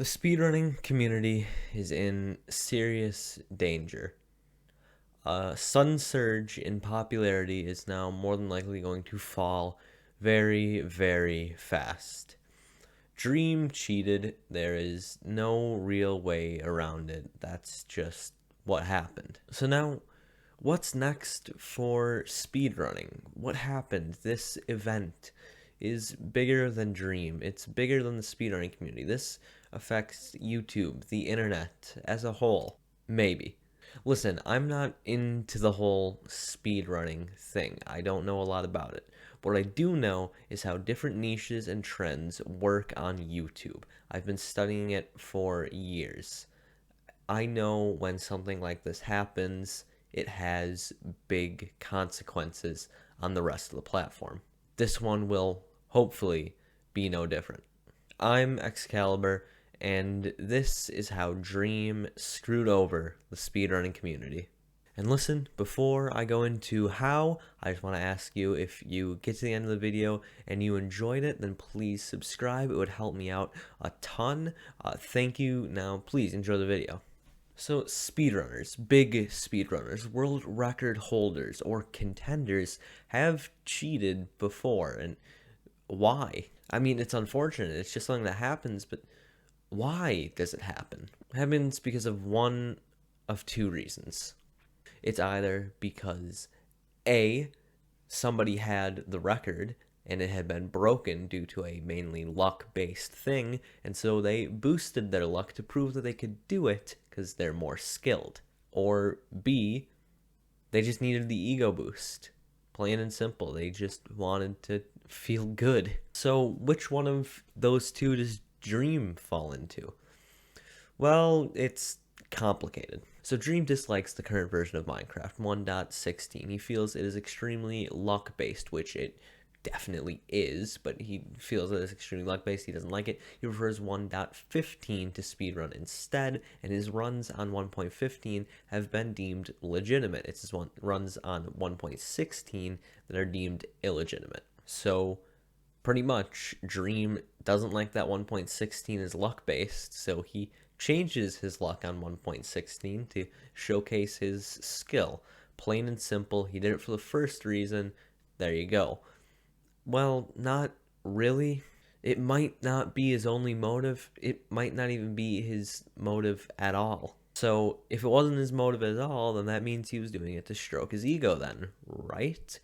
The speedrunning community is in serious danger. A sudden surge in popularity is now more than likely going to fall very, very fast. Dream cheated. There is no real way around it. That's just what happened. So now, what's next for speedrunning? What happened? This event is bigger than Dream. It's bigger than the speedrunning community. This affects YouTube, the internet as a whole. Maybe. Listen, I'm not into the whole speedrunning thing. I don't know a lot about it. What I do know is how different niches and trends work on YouTube. I've been studying it for years. I know when something like this happens, it has big consequences on the rest of the platform. This one will hopefully be no different. I'm Excalibur, and this is how Dream screwed over the speedrunning community. And listen, before I go into how, I just want to ask you, if you get to the end of the video and you enjoyed it, then please subscribe. It would help me out a ton. Thank you. Now, please enjoy the video. So, speedrunners, big speedrunners, world record holders, or contenders have cheated before. And why? I mean, it's unfortunate. It's just something that happens, but why does it happen? It happens because of one of two reasons. It's either because A, somebody had the record and it had been broken due to a mainly luck-based thing, and so they boosted their luck to prove that they could do it because they're more skilled. Or B, they just needed the ego boost. Plain and simple, they just wanted to feel good. So which one of those two does Dream fall into? Well, it's complicated. So Dream dislikes the current version of Minecraft 1.16. He feels it is extremely luck-based, which it definitely is, but he feels that it's extremely luck-based. He doesn't like it. He prefers 1.15 to speedrun instead, and his runs on 1.15 have been deemed legitimate. It's his runs on 1.16 that are deemed illegitimate. So pretty much Dream doesn't like that 1.16 is luck-based, so he changes his luck on 1.16 to showcase his skill. Plain and simple, he did it for the first reason. There you go. Well, not really. It might not be his only motive. It might not even be his motive at all. So if it wasn't his motive at all, then that means he was doing it to stroke his ego then, right?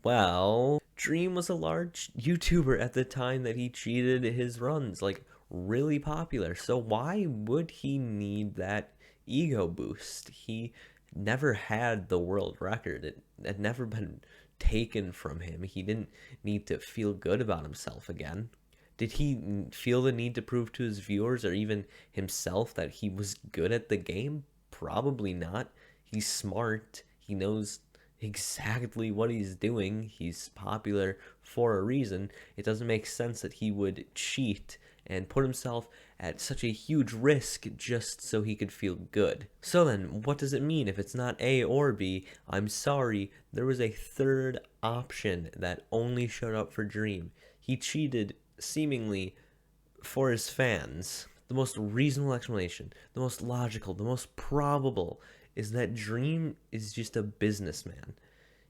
Well, Dream was a large YouTuber at the time that he cheated his runs, like really popular. So why would he need that ego boost? He never had the world record. It had never been taken from him. He didn't need to feel good about himself again. Did he feel the need to prove to his viewers or even himself that he was good at the game? Probably not. He's smart. He knows exactly what he's doing. He's popular for a reason. It doesn't make sense that he would cheat and put himself at such a huge risk just so he could feel good. So then, what does it mean if it's not A or B? I'm sorry, there was a third option that only showed up for Dream. He cheated, seemingly, for his fans. The most reasonable explanation, the most logical, the most probable, is that Dream is just a businessman.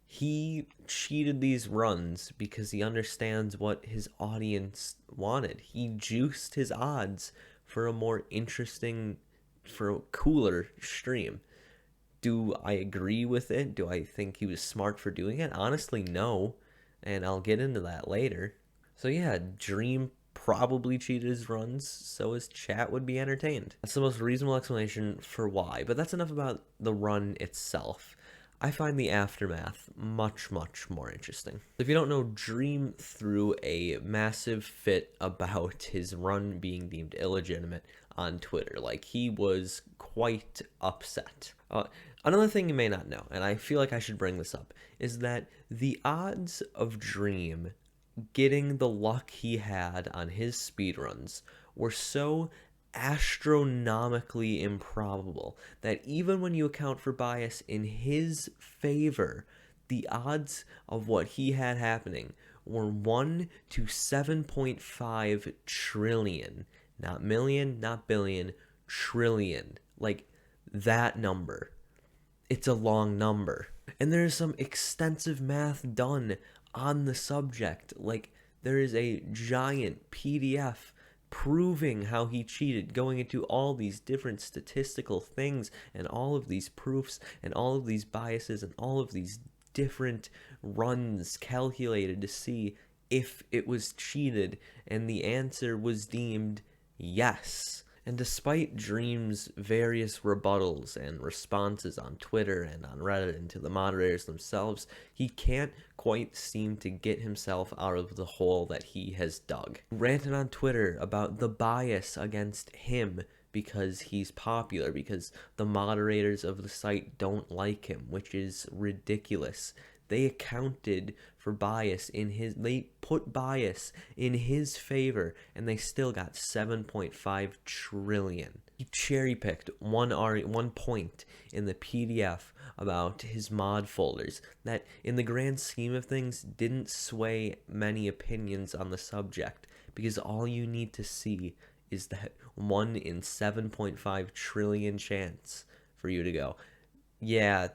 He cheated these runs because he understands what his audience wanted. He juiced his odds for a more interesting, for a cooler stream. Do I agree with it? Do I think he was smart for doing it? Honestly, no. And I'll get into that later. So yeah, Dream probably cheated his runs so his chat would be entertained. That's the most reasonable explanation for why, but that's enough about the run itself. I find the aftermath much, much more interesting. If you don't know, Dream threw a massive fit about his run being deemed illegitimate on Twitter. Like, he was quite upset. Another thing you may not know, and I feel like I should bring this up, is that the odds of Dream getting the luck he had on his speedruns were so astronomically improbable that even when you account for bias in his favor, the odds of what he had happening were 1 to 7.5 trillion. Not million, not billion, trillion. Like that number. It's a long number. And there is some extensive math done on the subject. Like, there is a giant PDF proving how he cheated, going into all these different statistical things and all of these proofs and all of these biases and all of these different runs calculated to see if it was cheated, and the answer was deemed yes. And despite Dream's various rebuttals and responses on Twitter and on Reddit and to the moderators themselves, he can't quite seem to get himself out of the hole that he has dug. Ranted on Twitter about the bias against him because he's popular, because the moderators of the site don't like him, which is ridiculous. They accounted for bias in his, they put bias in his favor, and they still got 7.5 trillion. He cherry picked one point in the PDF about his mod folders that in the grand scheme of things didn't sway many opinions on the subject, because all you need to see is that 1 in 7.5 trillion chance for you to go, yeah,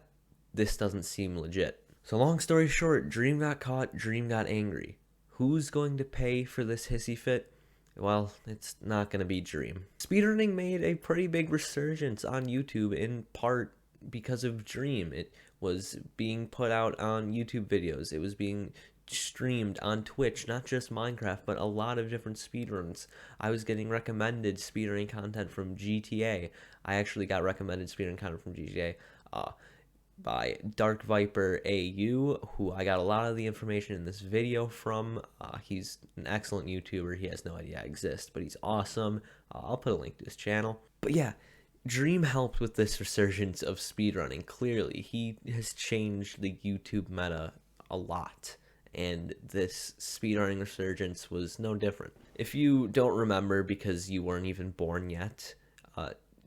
this doesn't seem legit. So long story short, Dream got caught, Dream got angry. Who's going to pay for this hissy fit? Well, it's not going to be Dream. Speedrunning made a pretty big resurgence on YouTube in part because of Dream. It was being put out on YouTube videos. It was being streamed on Twitch, not just Minecraft, but a lot of different speedruns. I was getting recommended speedrunning content from GTA. I actually got recommended speedrunning content from GTA. By Dark Viper AU, who I got a lot of the information in this video from. He's an excellent YouTuber. He has no idea I exist, but he's awesome. I'll put a link to his channel. But yeah, Dream helped with this resurgence of speedrunning. Clearly, he has changed the YouTube meta a lot, and this speedrunning resurgence was no different. If you don't remember because you weren't even born yet,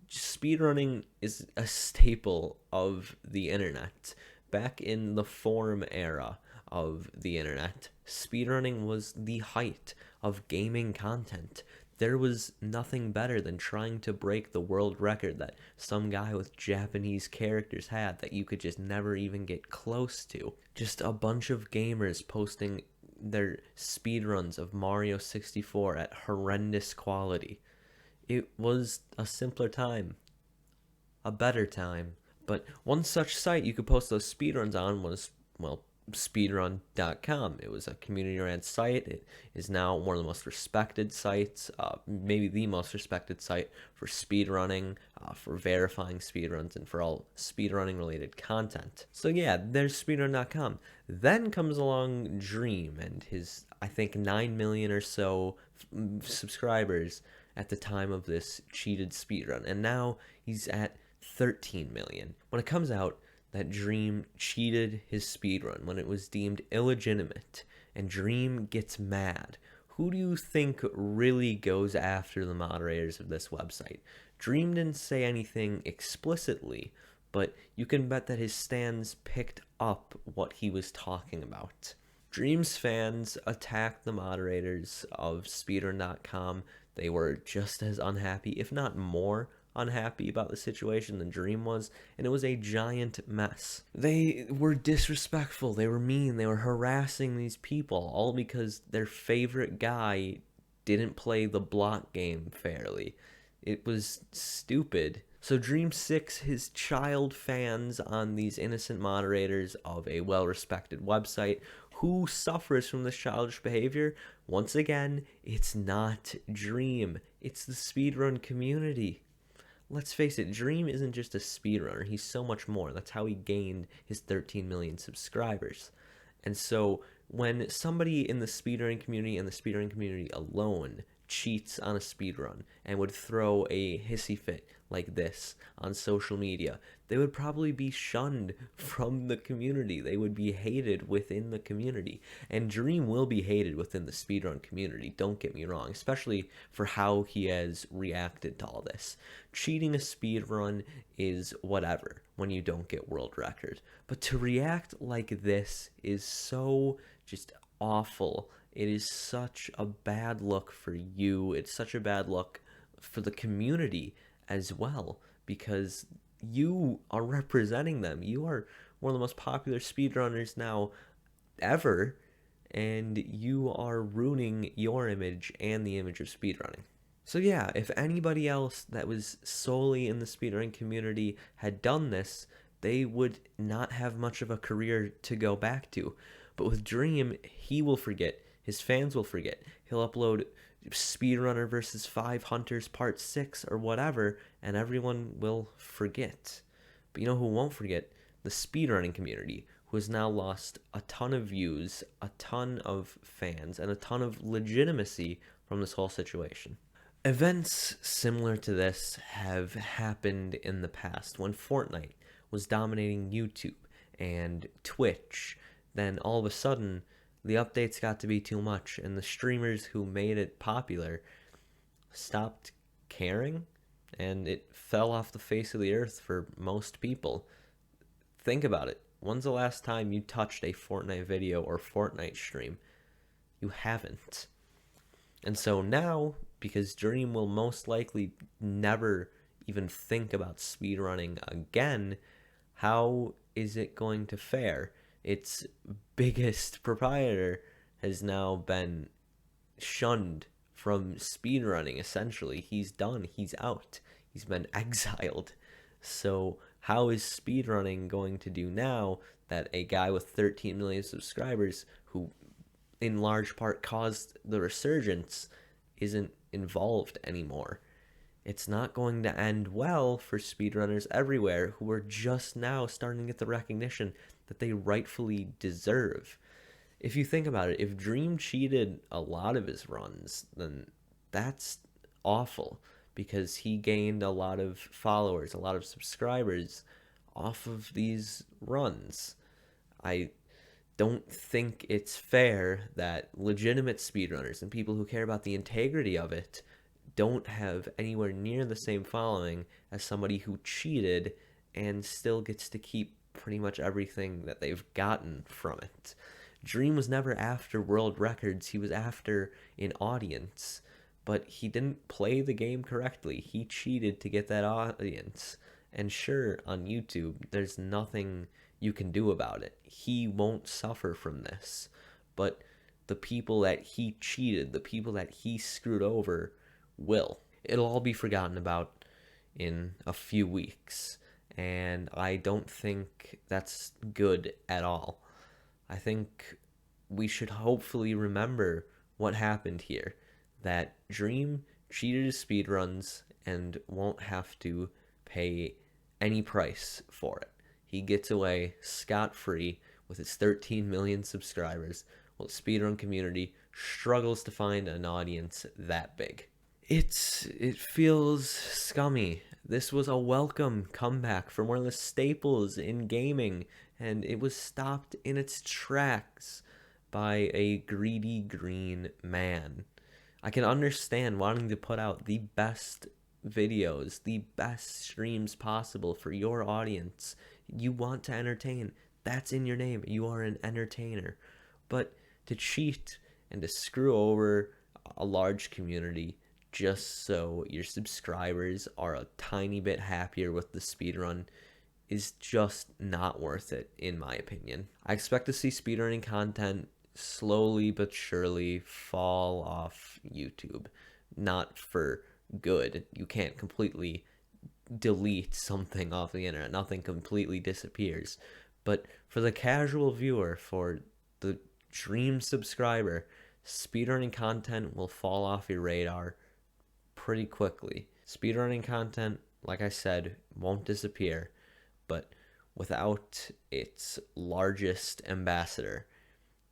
speedrunning is a staple of the internet. Back in the forum era of the internet, speedrunning was the height of gaming content. There was nothing better than trying to break the world record that some guy with Japanese characters had that you could just never even get close to. Just a bunch of gamers posting their speedruns of Mario 64 at horrendous quality. It was a simpler time, a better time. But one such site you could post those speedruns on was, well, speedrun.com. It was a community-ran site. It is now one of the most respected sites, maybe the most respected site for speedrunning, for verifying speedruns, and for all speedrunning-related content. So yeah, there's speedrun.com. Then comes along Dream and his, I think, 9 million or so subscribers at the time of this cheated speedrun, and now he's at 13 million. When it comes out that Dream cheated his speedrun, when it was deemed illegitimate, and Dream gets mad, who do you think really goes after the moderators of this website? Dream didn't say anything explicitly, but you can bet that his stans picked up what he was talking about. Dream's fans attacked the moderators of speedrun.com. They were just as unhappy, if not more unhappy about the situation than Dream was, and it was a giant mess. They were disrespectful, they were mean, they were harassing these people, all because their favorite guy didn't play the block game fairly. It was stupid. So Dream sicks his child fans on these innocent moderators of a well-respected website. Who suffers from this childish behavior? Once again, it's not Dream. It's the speedrun community. Let's face it, Dream isn't just a speedrunner. He's so much more. That's how he gained his 13 million subscribers. And so when somebody in the speedrunning community and the speedrunning community alone cheats on a speedrun and would throw a hissy fit like this on social media, they would probably be shunned from the community. They would be hated within the community. And Dream will be hated within the speedrun community, don't get me wrong, especially for how he has reacted to all this. Cheating a speedrun is whatever when you don't get world record. But to react like this is so just awful. It is such a bad look for you. It's such a bad look for the community as well, because you are representing them. You are one of the most popular speedrunners now ever, and you are ruining your image and the image of speedrunning. So yeah, if anybody else that was solely in the speedrunning community had done this, they would not have much of a career to go back to. But with Dream, he will forget. His fans will forget. He'll upload Speedrunner versus 5 Hunters Part 6 or whatever, and everyone will forget. But you know who won't forget? The speedrunning community, who has now lost a ton of views, a ton of fans, and a ton of legitimacy from this whole situation. Events similar to this have happened in the past. When Fortnite was dominating YouTube and Twitch, then all of a sudden the updates got to be too much, and the streamers who made it popular stopped caring, and it fell off the face of the earth for most people. Think about it. When's the last time you touched a Fortnite video or Fortnite stream? You haven't. And so now, because Dream will most likely never even think about speedrunning again, how is it going to fare? Its biggest proprietor has now been shunned from speedrunning, essentially. He's done, he's out, he's been exiled. So, how is speedrunning going to do now that a guy with 13 million subscribers, who in large part caused the resurgence, isn't involved anymore? It's not going to end well for speedrunners everywhere who are just now starting to get the recognition that they rightfully deserve. If you think about it, if Dream cheated a lot of his runs, then that's awful, because he gained a lot of followers, a lot of subscribers off of these runs. I don't think it's fair that legitimate speedrunners and people who care about the integrity of it don't have anywhere near the same following as somebody who cheated and still gets to keep pretty much everything that they've gotten from it. Dream was never after world records, he was after an audience, but he didn't play the game correctly. He cheated to get that audience. And sure, on YouTube, there's nothing you can do about it. He won't suffer from this. But the people that he cheated, the people that he screwed over, will. It'll all be forgotten about in a few weeks. And I don't think that's good at all. I think we should hopefully remember what happened here. That Dream cheated his speedruns and won't have to pay any price for it. He gets away scot-free with his 13 million subscribers, while the speedrun community struggles to find an audience that big. It feels scummy. This was a welcome comeback from one of the staples in gaming, and it was stopped in its tracks by a greedy green man. I can understand wanting to put out the best videos, the best streams possible for your audience. You want to entertain. That's in your name. You are an entertainer. But to cheat and to screw over a large community just so your subscribers are a tiny bit happier with the speedrun is just not worth it, in my opinion. I expect to see speedrunning content slowly but surely fall off YouTube. Not for good. You can't completely delete something off the internet. Nothing completely disappears. But for the casual viewer, for the Dream subscriber, speedrunning content will fall off your radar pretty quickly. Speedrunning content, like I said, won't disappear, but without its largest ambassador,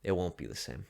it won't be the same.